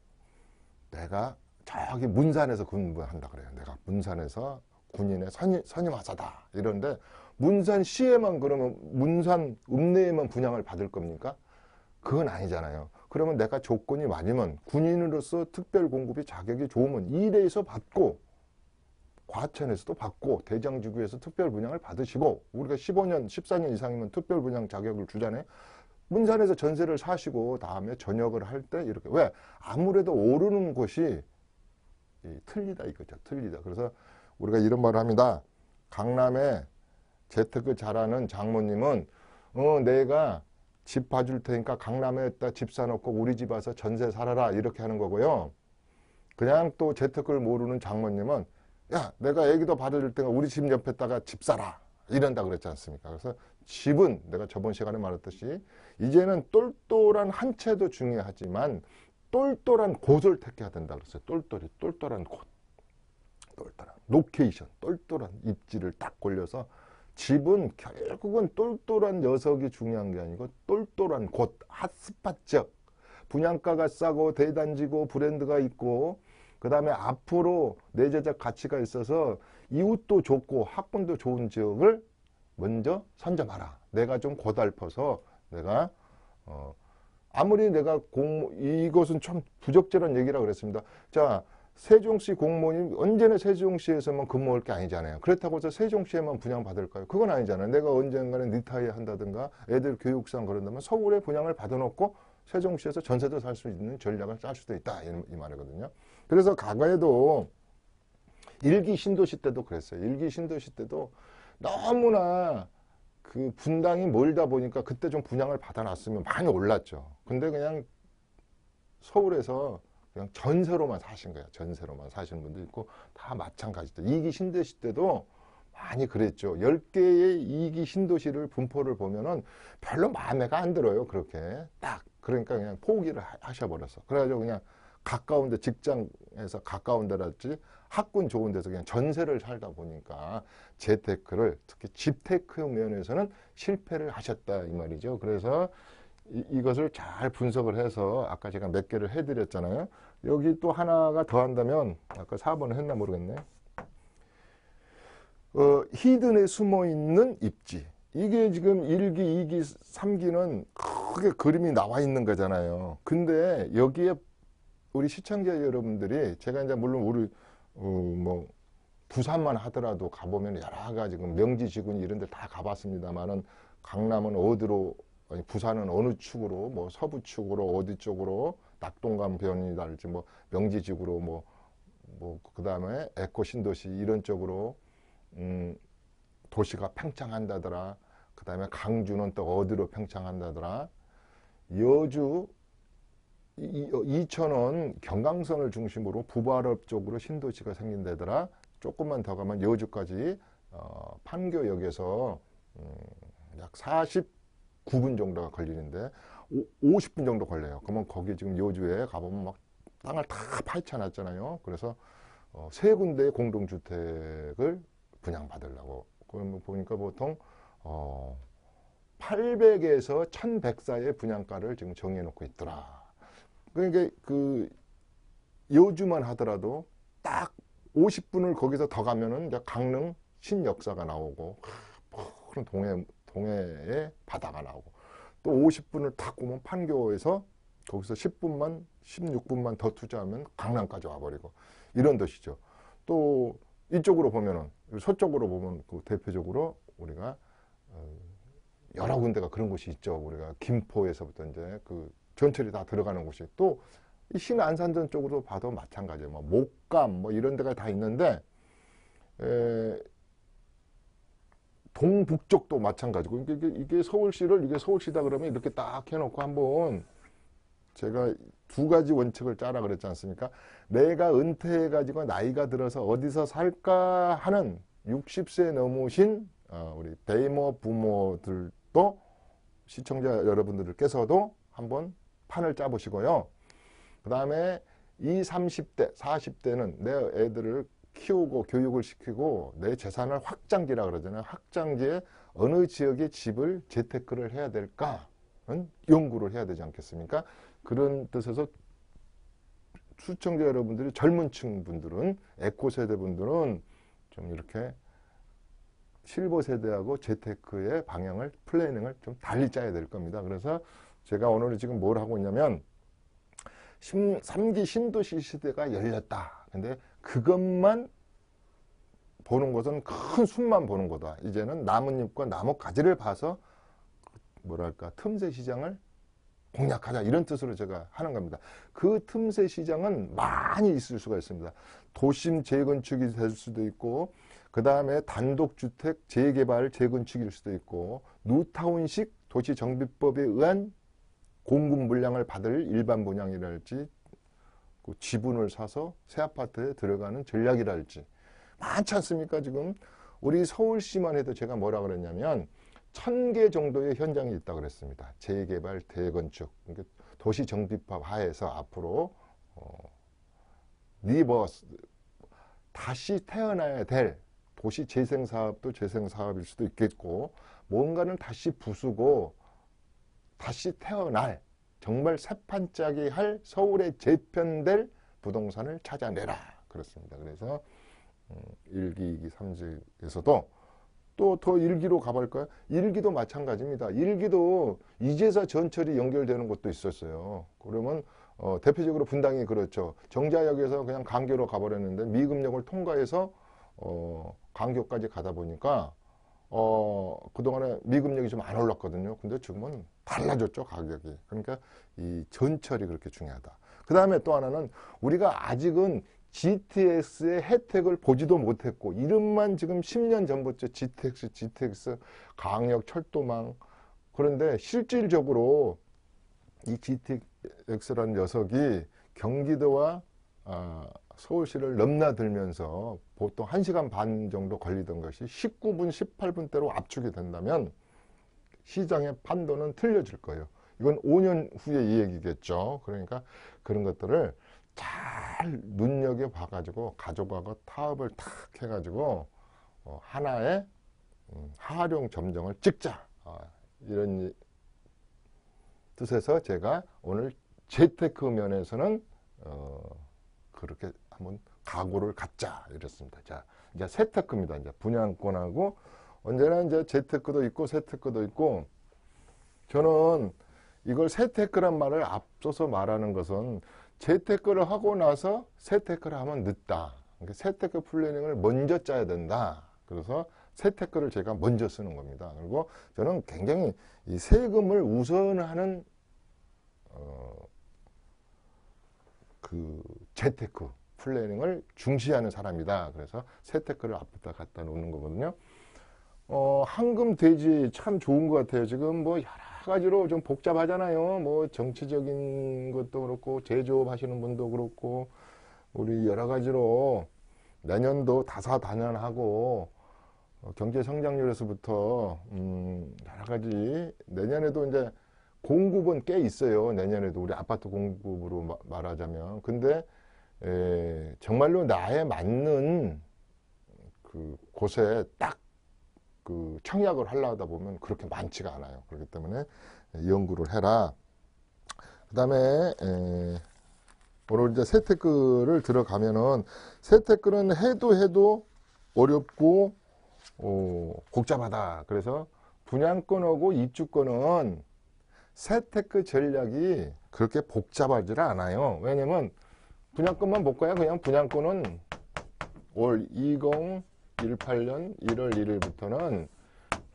내가 저기 문산에서 근무한다 그래요. 내가 문산에서 군인의 선임하사다 이런데 문산시에만 그러면 문산 읍내에만 분양을 받을 겁니까? 그건 아니잖아요. 그러면 내가 조건이 맞으면 군인으로서 특별 공급이 자격이 좋으면 1회에서 받고 과천에서도 받고 대장지구에서 특별 분양을 받으시고 우리가 15년, 14년 이상이면 특별 분양 자격을 주잖아요. 문산에서 전세를 사시고 다음에 전역을 할 때 이렇게 왜? 아무래도 오르는 곳이 틀리다 이거죠. 틀리다. 그래서 우리가 이런 말을 합니다. 강남에 재테크 잘하는 장모님은 내가 집 봐줄 테니까 강남에다 집 사놓고 우리 집 와서 전세 살아라 이렇게 하는 거고요. 그냥 또 재테크를 모르는 장모님은 야 내가 애기도 받아줄 테니까 우리 집 옆에다가 집 사라 이런다 그랬지 않습니까? 그래서 집은 내가 저번 시간에 말했듯이 이제는 똘똘한 한 채도 중요하지만 똘똘한 곳을 택해야 된다 그랬어요. 똘똘한 곳, 똘똘한 로케이션, 똘똘한 입지를 딱 골려서 집은 결국은 똘똘한 녀석이 중요한 게 아니고 똘똘한 곳, 핫스팟 지역, 분양가가 싸고 대단지고 브랜드가 있고 그 다음에 앞으로 내재적 가치가 있어서 이웃도 좋고 학군도 좋은 지역을 먼저 선점하라. 내가 좀 고달퍼서 내가 아무리 내가 이것은 참 부적절한 얘기라 그랬습니다. 자, 세종시 공무원이 언제나 세종시에서만 근무할 게 아니잖아요. 그렇다고 해서 세종시에만 분양받을까요? 그건 아니잖아요. 내가 언젠가는 리타이어 한다든가 애들 교육상 그런다면 서울에 분양을 받아놓고 세종시에서 전세도 살 수 있는 전략을 짤 수도 있다. 이 말이거든요. 그래서 과거에도 일기 신도시 때도 그랬어요. 일기 신도시 때도 너무나 그 분당이 멀다 보니까 그때 좀 분양을 받아놨으면 많이 올랐죠. 근데 그냥 서울에서 그냥 전세로만 사신 거예요. 전세로만 사시는 분도 있고 다 마찬가지죠. 2기 신도시 때도 많이 그랬죠. 10개의 2기 신도시를 분포를 보면은 별로 마음에가 안 들어요. 그렇게 딱 그러니까 그냥 포기를 하셔버렸어. 그래가지고 그냥 가까운데 직장에서 가까운 데랄지 학군 좋은 데서 그냥 전세를 살다 보니까 재테크를 특히 집테크 면에서는 실패를 하셨다 이 말이죠. 그래서 이것을 잘 분석을 해서 아까 제가 몇 개를 해드렸잖아요. 여기 또 하나가 더 한다면 아까 4번을 했나 모르겠네. 히든에 숨어있는 입지. 이게 지금 1기, 2기, 3기는 크게 그림이 나와 있는 거잖아요. 근데 여기에 우리 시청자 여러분들이 제가 이제 물론 우리 뭐 부산만 하더라도 가보면 여러 가지 지금 명지 지구니 이런 데 다 가봤습니다만은 강남은 어디로 아니 부산은 어느 축으로 뭐 서부 축으로 어디 쪽으로 낙동강 변이랄지 뭐 명지 지구로 뭐 그다음에 에코 신도시 이런 쪽으로 도시가 팽창한다더라. 그다음에 강주는 또 어디로 팽창한다더라. 여주 이천은 경강선을 중심으로 부발업 쪽으로 신도시가 생긴다더라. 조금만 더 가면 여주까지 판교역에서 약 49분 정도가 걸리는데 50분 정도 걸려요. 그러면 거기 지금 여주에 가보면 막 땅을 다 파헤쳐놨잖아요. 그래서 세 군데의 공동주택을 분양받으려고. 그러면 보니까 보통 800에서 1100 사이의 분양가를 지금 정해놓고 있더라. 그러니까 그 여주만 하더라도 딱 50분을 거기서 더 가면은 이제 강릉 신역사가 나오고 푸른 동해의 바다가 나오고 또 50분을 탁 오면 판교에서 거기서 10분만 16분만 더 투자하면 강남까지 와버리고 이런 도시죠. 또 이쪽으로 보면은 서쪽으로 보면 그 대표적으로 우리가 여러 군데가 그런 곳이 있죠. 우리가 김포에서부터 이제 그 전철이 다 들어가는 곳이 또 이 신안산전 쪽으로 봐도 마찬가지예요. 뭐 목감 뭐 이런 데가 다 있는데 동북쪽도 마찬가지고 이게 서울시를 이게 서울시다 그러면 이렇게 딱 해놓고 한번 제가 두 가지 원칙을 짜라 그랬지 않습니까? 내가 은퇴해가지고 나이가 들어서 어디서 살까 하는 60세 넘으신 우리 베이머 부모들도 시청자 여러분들께서도 한번 판을 짜보시고요. 그 다음에 20, 30대, 40대는 내 애들을 키우고 교육을 시키고 내 재산을 확장지라 그러잖아요. 확장지에 어느 지역에 집을 재테크를 해야 될까는 연구를 해야 되지 않겠습니까? 그런 뜻에서 시청자 여러분들이 젊은 층 분들은 에코 세대 분들은 좀 이렇게 실버 세대하고 재테크의 방향을 플래닝을 좀 달리 짜야 될 겁니다. 그래서 제가 오늘 지금 뭘 하고 있냐면 3기 신도시 시대가 열렸다. 근데 그것만 보는 것은 큰 숲만 보는 거다. 이제는 나뭇잎과 나뭇가지를 봐서 뭐랄까 틈새 시장을 공략하자 이런 뜻으로 제가 하는 겁니다. 그 틈새 시장은 많이 있을 수가 있습니다. 도심 재건축이 될 수도 있고 그 다음에 단독주택 재개발 재건축일 수도 있고 뉴타운식 도시정비법에 의한 공급 물량을 받을 일반 분양이랄지 지분을 사서 새 아파트에 들어가는 전략이랄지 많지 않습니까? 지금 우리 서울시만 해도 제가 뭐라 그랬냐면 1000개 정도의 현장이 있다고 그랬습니다. 재개발, 대건축, 도시정비법 하에서 앞으로 다시 태어나야 될 도시재생사업도 재생사업일 수도 있겠고 뭔가는 다시 부수고 다시 태어날 정말 새판짜기 할 서울에 재편될 부동산을 찾아내라 그렇습니다. 그래서 1기, 2기, 3지에서도 또 더 1기로 가볼까요? 1기도 마찬가지입니다. 1기도 이제서 전철이 연결되는 곳도 있었어요. 그러면 대표적으로 분당이 그렇죠. 정자역에서 그냥 강교로 가버렸는데 미금역을 통과해서 강교까지 가다 보니까 그동안에 미금역이 좀 안 올랐거든요. 근데 지금은 달라졌죠, 가격이. 그러니까 이 전철이 그렇게 중요하다. 그 다음에 또 하나는 우리가 아직은 GTX의 혜택을 보지도 못했고 이름만 지금 10년 전부터 GTX 강역 철도망 그런데 실질적으로 이 GTX라는 녀석이 경기도와 서울시를 넘나들면서 보통 1시간 반 정도 걸리던 것이 19분, 18분대로 압축이 된다면 시장의 판도는 틀려질 거예요. 이건 5년 후의 이 얘기겠죠. 그러니까 그런 것들을 잘 눈여겨봐가지고 가족하고 타협을 탁 해가지고 하나의 활용 점정을 찍자 이런 뜻에서 제가 오늘 재테크 면에서는 그렇게 한번 각오를 갖자 이랬습니다. 자, 이제 재테크입니다. 이제 분양권하고 언제나 이제 재테크도 있고 재테크도 있고 저는 이걸 재테크란 말을 앞서서 말하는 것은 재테크를 하고 나서 재테크를 하면 늦다. 그러니까 재테크 플래닝을 먼저 짜야 된다. 그래서 재테크를 제가 먼저 쓰는 겁니다. 그리고 저는 굉장히 이 세금을 우선하는 그 재테크 플래닝을 중시하는 사람이다. 그래서 재테크를 앞에다 갖다 놓는 거거든요. 황금 돼지 참 좋은 것 같아요. 지금 뭐 여러 가지로 좀 복잡하잖아요. 뭐 정치적인 것도 그렇고 제조업 하시는 분도 그렇고 우리 여러 가지로 내년도 다사다난하고 경제 성장률에서부터 여러 가지 내년에도 이제 공급은 꽤 있어요. 내년에도 우리 아파트 공급으로 말하자면 근데 정말로 나에 맞는 그 곳에 딱 그 청약을 하려다 보면 그렇게 많지가 않아요. 그렇기 때문에 연구를 해라. 그 다음에 오늘 이제 재테크를 들어가면은 재테크는 해도 어렵고 복잡하다. 그래서 분양권하고 입주권은 재테크 전략이 그렇게 복잡하지 않아요. 왜냐면 분양권만 볼까요? 그냥 분양권은 올 2018년 1월 1일부터는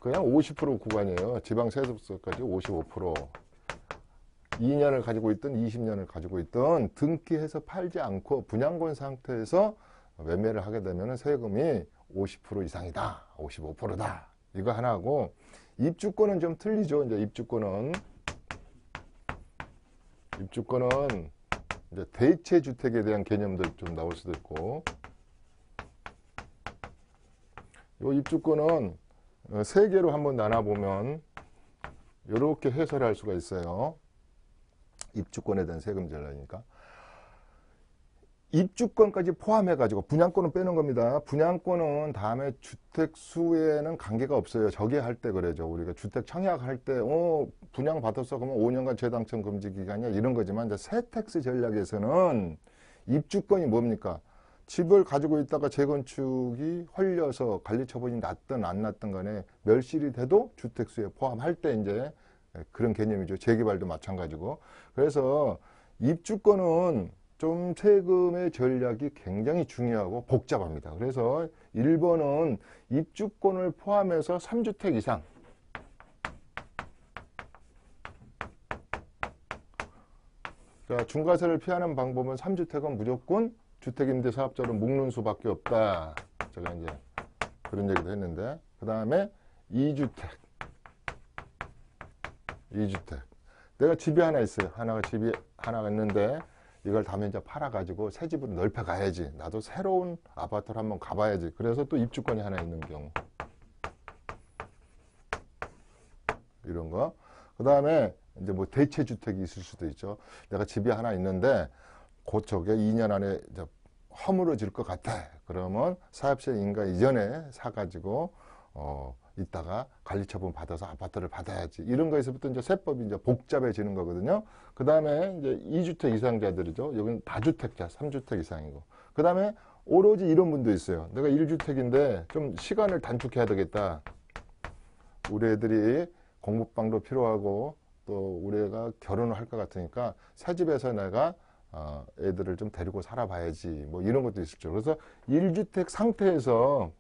그냥 50% 구간이에요. 지방세습서까지 55%. 2년을 가지고 있든 20년을 가지고 있든 등기해서 팔지 않고 분양권 상태에서 매매를 하게 되면 세금이 50% 이상이다. 55%다. 이거 하나고 입주권은 좀 틀리죠. 이제 입주권은 이제 대체주택에 대한 개념도 좀 나올 수도 있고 이 입주권은 세 개로 한번 나눠보면 이렇게 해설할 수가 있어요. 입주권에 대한 세금 전략이니까 입주권까지 포함해가지고 분양권은 빼는 겁니다. 분양권은 다음에 주택 수에는 관계가 없어요. 저기 할 때 그래죠. 우리가 주택 청약할 때 분양 받았어 그러면 5년간 재당첨 금지 기간이야 이런 거지만 이제 세택스 전략에서는 입주권이 뭡니까? 집을 가지고 있다가 재건축이 헐려서 관리 처분이 났든 안 났든 간에 멸실이 돼도 주택수에 포함할 때 이제 그런 개념이죠. 재개발도 마찬가지고. 그래서 입주권은 좀 세금의 전략이 굉장히 중요하고 복잡합니다. 그래서 1번은 입주권을 포함해서 3주택 이상. 자, 중과세를 피하는 방법은 3주택은 무조건 주택임대사업자로 묶는 수밖에 없다. 제가 이제 그런 얘기도 했는데, 그 다음에 2주택. 내가 집이 하나 있어요. 집이 하나가 있는데 이걸 다 이제 팔아가지고 새 집으로 넓혀 가야지. 나도 새로운 아파트를 한번 가봐야지. 그래서 또 입주권이 하나 있는 경우. 이런 거. 그 다음에 이제 뭐 대체주택이 있을 수도 있죠. 내가 집이 하나 있는데 그쪽에 2년 안에 이제 허물어질 것 같아. 그러면 사업시행 인가 이전에 사가지고 이따가 관리처분 받아서 아파트를 받아야지. 이런 거에서부터 이제 세법이 이제 복잡해지는 거거든요. 그 다음에 이제 2주택 이상자들이죠. 여기는 다주택자, 3주택 이상이고. 그 다음에 오로지 이런 분도 있어요. 내가 1주택인데 좀 시간을 단축해야 되겠다. 우리 애들이 공부방도 필요하고 또 우리 애가 결혼을 할 것 같으니까 새 집에서 내가 애들을 좀 데리고 살아봐야지. 뭐 이런 것도 있었죠. 그래서 1주택 상태에서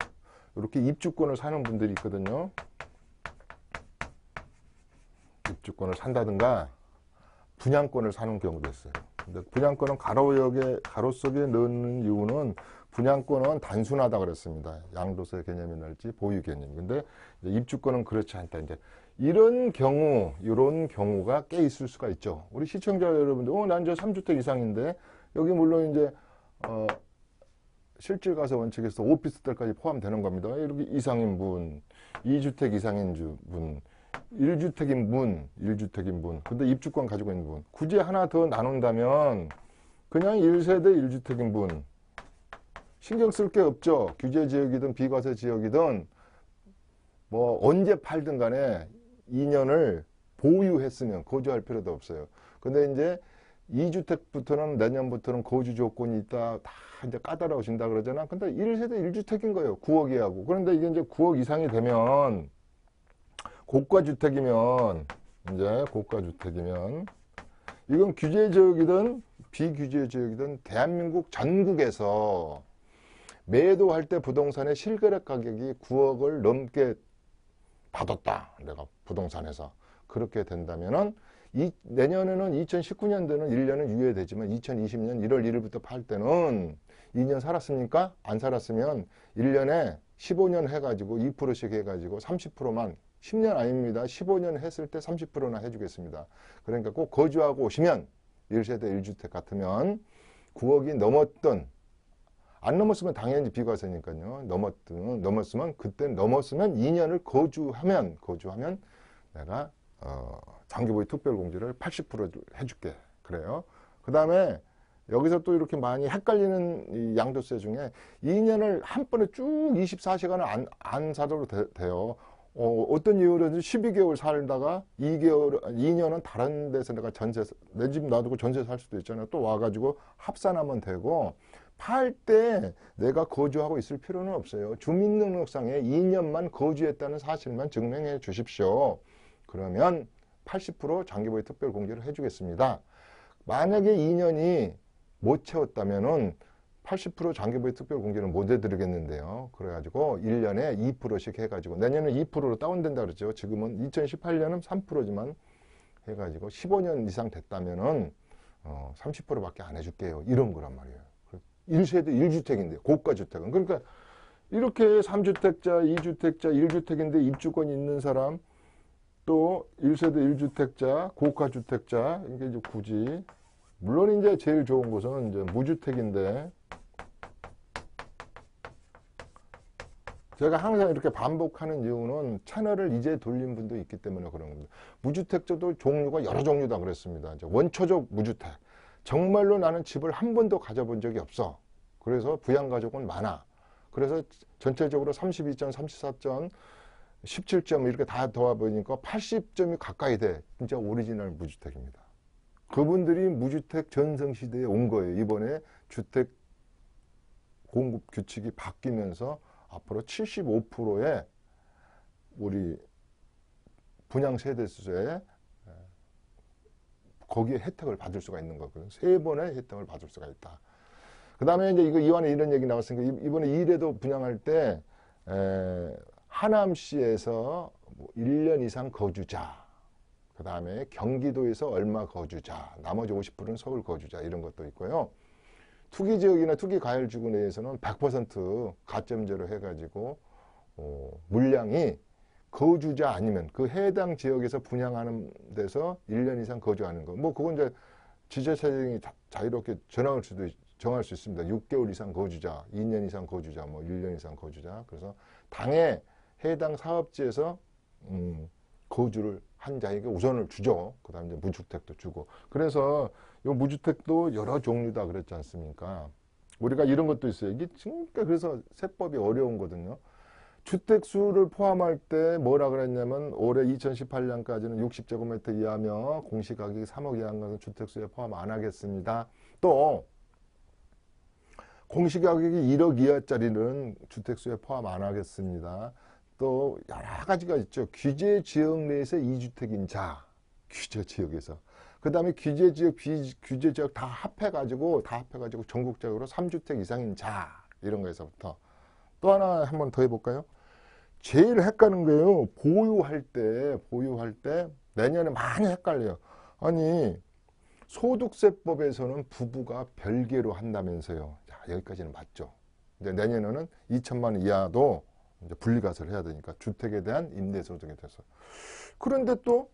이렇게 입주권을 사는 분들이 있거든요. 입주권을 산다든가 분양권을 사는 경우도 있어요. 근데 분양권은 가로 속에 넣는 이유는 분양권은 단순하다 그랬습니다. 양도세 개념이랄지 보유 개념. 근데 입주권은 그렇지 않다. 이제 이런 경우가 꽤 있을 수가 있죠. 우리 시청자 여러분들, 난 저 3주택 이상인데 여기 물론 이제 실질과세 원칙에서 오피스텔까지 포함되는 겁니다. 이렇게 이상인 분, 2주택 이상인 분, 1주택인 분, 근데 입주권 가지고 있는 분. 굳이 하나 더 나눈다면 그냥 1세대 1주택인 분. 신경 쓸 게 없죠. 규제 지역이든 비과세 지역이든 뭐 언제 팔든 간에 2년을 보유했으면 거주할 필요도 없어요. 근데 이제 2주택부터는 내년부터는 거주 조건이 있다. 다 이제 까다로워진다 그러잖아. 근데 1세대 1주택인 거예요. 9억이하고. 그런데 이게 이제 9억 이상이 되면 고가주택이면 이건 규제 지역이든 비규제 지역이든 대한민국 전국에서 매도할 때 부동산의 실거래 가격이 9억을 넘게 받았다. 내가 부동산에서. 그렇게 된다면은 내년에는 2019년도는 1년은 유예되지만 2020년 1월 1일부터 팔 때는 2년 살았습니까? 안 살았으면 1년에 15년 해가지고 2%씩 해가지고 30%만 10년 아닙니다. 15년 했을 때 30%나 해주겠습니다. 그러니까 꼭 거주하고 오시면 1세대 1주택 같으면 9억이 넘었던 안 넘었으면 당연히 비과세니까요. 넘었으면 그때 넘었으면 2년을 거주하면 내가 장기보유 특별공제를 80% 해줄게. 그래요. 그 다음에 여기서 또 이렇게 많이 헷갈리는 이 양도세 중에 2년을 한 번에 쭉 24시간을 안 사도 돼요. 어떤 이유로든 12개월 살다가 2년은 다른 데서 내가 내 집 놔두고 전세 살 수도 있잖아요. 또 와가지고 합산하면 되고, 팔 때 내가 거주하고 있을 필요는 없어요. 주민등록상에 2년만 거주했다는 사실만 증명해 주십시오. 그러면 80% 장기보유 특별공제를 해주겠습니다. 만약에 2년이 못 채웠다면은 80% 장기보유 특별공제는 못 해드리겠는데요. 그래가지고 1년에 2%씩 해가지고 내년에 2%로 다운된다 그랬죠. 지금은 2018년은 3%지만 해가지고 15년 이상 됐다면은 30%밖에 안 해줄게요. 이런 거란 말이에요. 1세대 1주택인데 고가주택은. 그러니까 이렇게 3주택자, 2주택자, 1주택인데 입주권이 있는 사람, 또 1세대 1주택자, 고가주택자, 이게 이제 굳이 물론 이제 제일 좋은 곳은 이제 무주택인데, 제가 항상 이렇게 반복하는 이유는 채널을 이제 돌린 분도 있기 때문에 그런 겁니다. 무주택자도 종류가 여러 종류다 그랬습니다. 이제 원초적 무주택. 정말로 나는 집을 한 번도 가져본 적이 없어. 그래서 부양가족은 많아. 그래서 전체적으로 32점, 34점, 17점 이렇게 다 더해보니까 80점이 가까이 돼. 진짜 오리지널 무주택입니다. 그분들이 무주택 전성시대에 온 거예요. 이번에 주택 공급 규칙이 바뀌면서 앞으로 75%의 우리 분양 세대수에 거기에 혜택을 받을 수가 있는 거고요. 3번의 혜택을 받을 수가 있다. 그 다음에 이제 이거 이완에 이런 얘기 나왔으니까 이번에 1회도 분양할 때 하남시에서 뭐 1년 이상 거주자, 그 다음에 경기도에서 얼마 거주자, 나머지 50%는 서울 거주자 이런 것도 있고요. 투기지역이나 투기과열지구 내에서는 100% 가점제로 해가지고 물량이 거주자 아니면 그 해당 지역에서 분양하는 데서 1년 이상 거주하는 거. 뭐 그건 이제 지자체장이 자유롭게 정할 수 있습니다. 6개월 이상 거주자, 2년 이상 거주자, 뭐 1년 이상 거주자. 그래서 당해 해당 사업지에서 거주를 한 자에게 우선을 주죠. 그 다음에 이제 무주택도 주고. 그래서 이 무주택도 여러 종류다 그랬지 않습니까? 우리가 이런 것도 있어요. 이게 진짜 그래서 세법이 어려운 거거든요. 주택수를 포함할 때 뭐라 그랬냐면 올해 2018년까지는 60제곱미터 이하며 공시가격이 3억 이하인 것은 주택수에 포함 안 하겠습니다. 또 공시가격이 1억 이하짜리는 주택수에 포함 안 하겠습니다. 또 여러 가지가 있죠. 규제지역 내에서 2주택인 자, 규제지역에서. 그 다음에 규제지역, 비규제지역 다 합해가지고 전국적으로 3주택 이상인 자, 이런 거에서부터. 또 하나 한번 더 해볼까요? 제일 헷갈리는 거예요. 보유할 때 내년에 많이 헷갈려요. 아니 소득세법에서는 부부가 별개로 한다면서요. 자, 여기까지는 맞죠. 근데 내년에는 2천만 원 이하도 이제 분리과세를 해야 되니까 주택에 대한 임대소득에 대해서. 그런데 또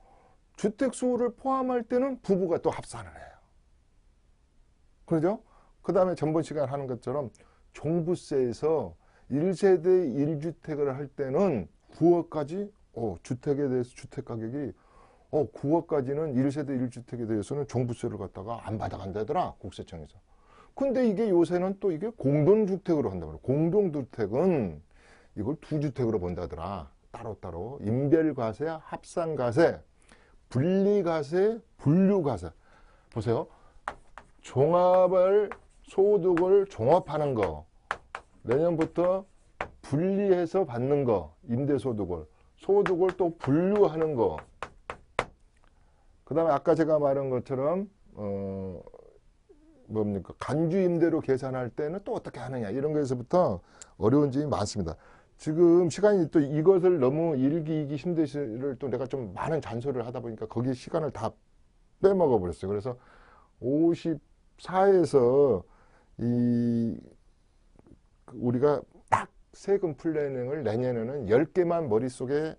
주택수를 포함할 때는 부부가 또 합산을 해요. 그러죠? 그 다음에 전번 시간 하는 것처럼 종부세에서 1세대 1주택을 할 때는 9억까지 주택에 대해서 주택가격이 9억까지는 1세대 1주택에 대해서는 종부세를 갖다가 안 받아간다더라 국세청에서. 근데 이게 요새는 또 이게 공동주택으로 한다고 그래요. 공동주택은 이걸 2주택으로 본다더라. 따로따로 인별과세, 합산과세, 분리과세, 분류과세. 보세요. 종합을 소득을 종합하는 거. 내년부터 분리해서 받는 거, 임대소득을. 소득을 또 분류하는 거. 그 다음에 아까 제가 말한 것처럼, 뭡니까? 간주임대로 계산할 때는 또 어떻게 하느냐. 이런 거에서부터 어려운 점이 많습니다. 지금 시간이 또 이것을 너무 일기 힘드시를 또 내가 좀 많은 잔소리를 하다 보니까 거기에 시간을 다 빼먹어 버렸어요. 그래서 54에서 우리가 딱 세금 플래닝을 내년에는 10개만 머릿속에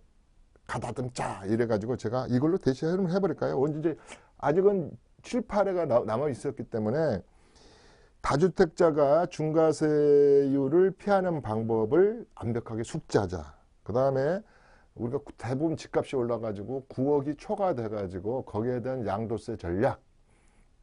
가다듬자 이래가지고 제가 이걸로 대시를 해버릴까요? 언제 아직은 7, 8회가 남아 있었기 때문에 다주택자가 중과세율을 피하는 방법을 완벽하게 숙지하자. 그 다음에 우리가 대부분 집값이 올라가지고 9억이 초과돼가지고 거기에 대한 양도세 전략.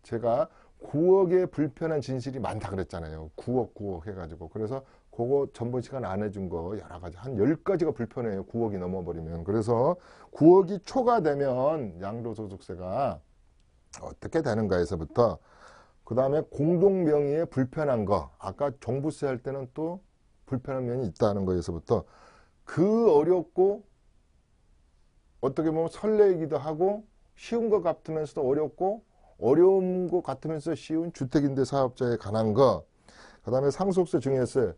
제가 9억의 불편한 진실이 많다 그랬잖아요. 9억 해가지고. 그래서 그거 전번 시간 안 해준 거 여러 가지 한 10가지가 불편해요. 9억이 넘어버리면. 그래서 9억이 초과되면 양도소득세가 어떻게 되는가에서부터 그 다음에 공동명의에 불편한 거. 아까 종부세 할 때는 또 불편한 면이 있다는 거에서부터 그 어렵고 어떻게 보면 설레이기도 하고 쉬운 것 같으면서도 어렵고 어려운 것 같으면서 쉬운 주택임대 사업자에 관한 거. 그 다음에 상속세 중에서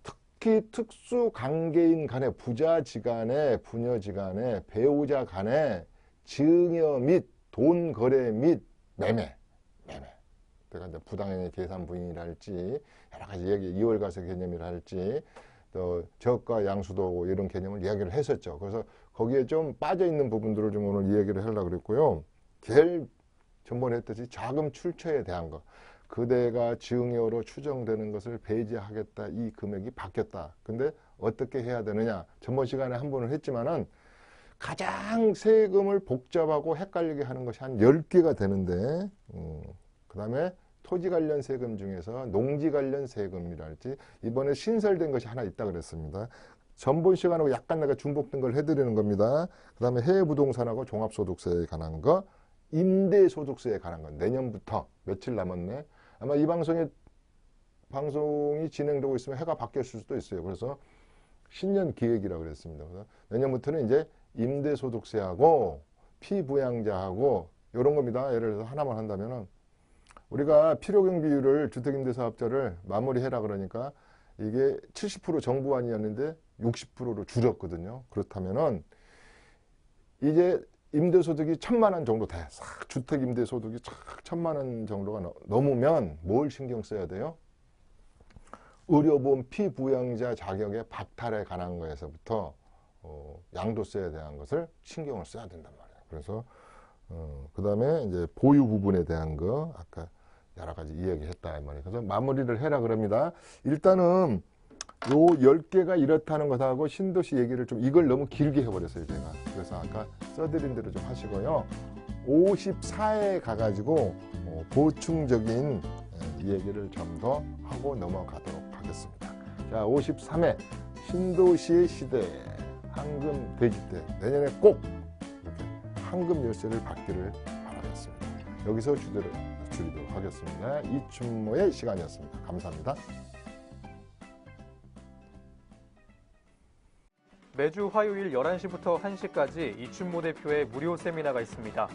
특히 특수관계인 간에 부자지간에 부녀지간에 배우자 간에 증여 및 돈 거래 및 매매. 내가 이제 부당행위 계산 부인이랄지 여러 가지 얘기, 2월과세 개념이랄지 또 저가 양수도 이런 개념을 이야기를 했었죠. 그래서 거기에 좀 빠져 있는 부분들을 좀 오늘 이야기를 하려고 그랬고요. 제일 전번에 했듯이 자금 출처에 대한 거. 그대가 증여로 추정되는 것을 배제하겠다. 이 금액이 바뀌었다. 근데 어떻게 해야 되느냐. 전번 시간에 한 번을 했지만은 가장 세금을 복잡하고 헷갈리게 하는 것이 한 10개가 되는데 그 다음에 토지 관련 세금 중에서 농지 관련 세금이랄지 이번에 신설된 것이 하나 있다 그랬습니다. 전번 시간하고 약간 내가 중복된 걸 해드리는 겁니다. 그 다음에 해외부동산하고 종합소득세에 관한 거, 임대소득세에 관한 거. 내년부터 며칠 남았네. 아마 이 방송이 진행되고 있으면 해가 바뀌었을 수도 있어요. 그래서 신년 기획이라고 그랬습니다. 그래서 내년부터는 이제 임대소득세하고 피부양자하고 이런 겁니다. 예를 들어서 하나만 한다면은 우리가 필요경비율을 주택임대사업자를 마무리해라 그러니까 이게 70% 정부안이었는데 60%로 줄였거든요. 그렇다면은 이제 임대소득이 1,000만 원 정도 돼. 싹 주택임대소득이 1,000만 원 정도가 넘으면 뭘 신경 써야 돼요? 의료보험 피부양자 자격의 박탈에 관한 거에서부터 양도세에 대한 것을 신경을 써야 된단 말이에요. 그래서 그 다음에 이제 보유 부분에 대한 거 아까 여러 가지 이야기했다 이 말이에요. 그래서 마무리를 해라 그럽니다. 일단은 요 10개가 이렇다는 것하고 신도시 얘기를 좀 이걸 너무 길게 해버렸어요 제가. 그래서 아까 써드린 대로 좀 하시고요. 54에 가가지고 보충적인 얘기를 좀 더 하고 넘어가도록 하겠습니다. 자, 53회 신도시의 시대 황금 돼지때 내년에 꼭 이렇게 황금 열쇠를 받기를 바라겠습니다. 여기서 주제를 줄이도록 하겠습니다. 이춘모의 시간이었습니다. 감사합니다. 매주 화요일 11시부터 1시까지 이춘모 대표의 무료 세미나가 있습니다.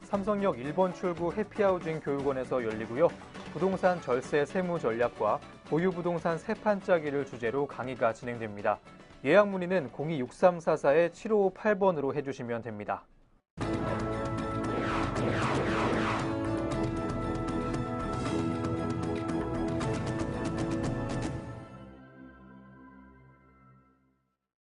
삼성역 1번 출구 해피하우징 교육원에서 열리고요. 부동산 절세 세무 전략과 보유부동산 세판 짜기를 주제로 강의가 진행됩니다. 예약 문의는 02-6344-7558번으로 해주시면 됩니다.